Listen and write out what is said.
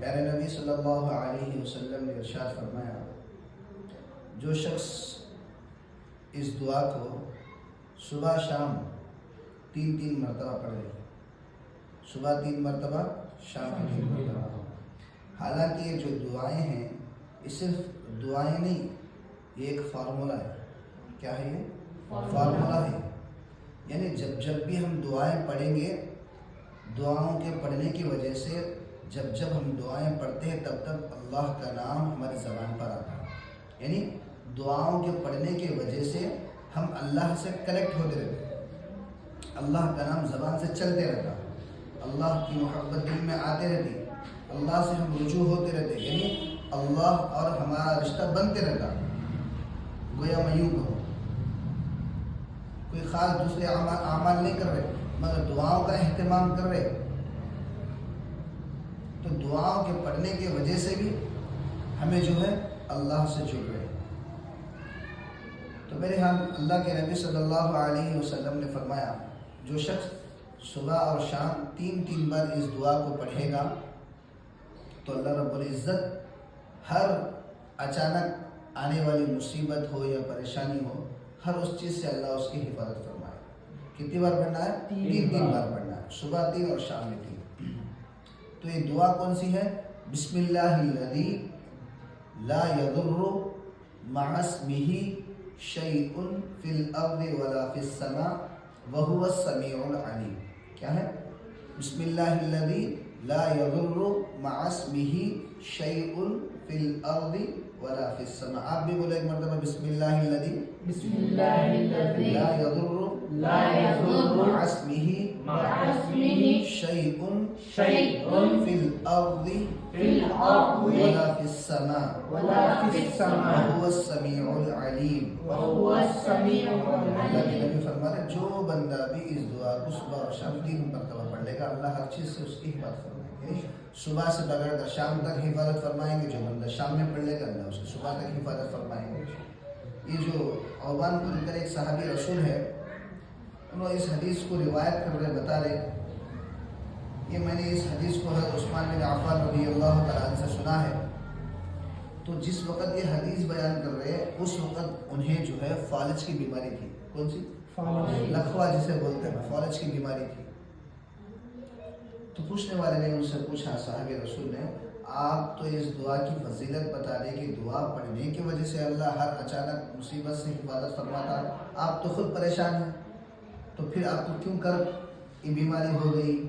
پیارے نبی صلی اللہ علیہ وسلم نے ارشاد فرمایا، جو شخص اس دعا کو صبح شام 3 مرتبہ پڑھے، صبح 3 مرتبہ، شام 3 مرتبہ، حالانکہ یہ جو دعائیں ہیں یہ صرف دعائیں نہیں، یہ ایک فارمولہ ہے۔ کیا ہے یہ؟ فارمولہ ہے۔ یعنی جب بھی ہم دعائیں پڑھیں گے، دعاؤں کے پڑھنے کی وجہ سے جب ہم دعائیں پڑھتے ہیں تب اللہ کا نام ہماری زبان پر آتا ہے۔ یعنی دعاؤں کے پڑھنے کی وجہ سے ہم اللہ سے کنیکٹ ہوتے رہتے ہیں، اللہ کا نام زبان سے چلتے رہتا، اللہ کی محبت دل میں آتے رہتی، اللہ سے ہم رجوع ہوتے رہتے، یعنی اللہ اور ہمارا رشتہ بنتے رہتا۔ گویا میں یوں کہوں، کوئی خاص دوسرے اعمال نہیں کر رہے مگر دعاؤں کا اہتمام کر رہے، تو دعاؤں کے پڑھنے کی وجہ سے بھی ہمیں جو ہے اللہ سے جڑ رہے۔ تو میرے ہاں اللہ کے نبی صلی اللہ علیہ وسلم نے فرمایا، جو شخص صبح اور شام 3 بار اس دعا کو پڑھے گا تو اللہ رب العزت ہر اچانک آنے والی مصیبت ہو یا پریشانی ہو، ہر اس چیز سے اللہ اس کی حفاظت فرمائے۔ کتنی بار پڑھنا ہے؟ 3 بار پڑھنا ہے، صبح 3 اور شام میں 3۔ تو یہ دعا کون سی ہے؟ بسم اللہ الذی لا یضر مع اسمہ شیء فی الارض ولا فی السماء وہو السمیع العلیم۔ کیا ہے؟ بسم اللہ الذی لا یضر مع اسمہ شیء فی الارض ولا فی السماء۔ آپ بھی بولے ایک مرتبہ، بسم اللہ الذی لا یضر مع اسمہ شیء فی الارض ولا فی السماء وہو السمیع العلیم۔ اللہ کے نبی فرما رہے جو بندہ بھی اس دعا کو صبح اور شام 3 مرتبہ پڑھ لے گا، اللہ ہر چیز سے اس کی حفاظت فرمائیں گے۔ صبح سے پکڑ کر شام تک حفاظت فرمائیں گے، جو بندہ شام میں پڑھ لے گا اللہ اس کی صبح تک حفاظت فرمائیں گے۔ یہ جو عوبان بن کر ایک صحابی رسول ہے، انہوں اس حدیث کو روایت کر رہے، بتا رہے، یہ میں نے اس حدیث کو حضرت عثمان بن عفان رضی اللہ تعالیٰ عنہ سے سنا ہے۔ تو جس وقت یہ حدیث بیان کر رہے اس وقت انہیں جو ہے فالج کی بیماری تھی۔ کون سی؟ لکھوا جسے بولتے ہیں، فالج کی بیماری تھی۔ تو پوچھنے والے نے ان سے پوچھا، صحابی رسول نے، آپ تو اس دعا کی فضیلت بتا رہے کہ دعا پڑھنے کی وجہ سے اللہ ہر اچانک مصیبت سے حفاظت فرماتا، آپ تو خود پریشان ہیں، تو پھر آپ کو کیوں کر یہ بیماری ہو گئی؟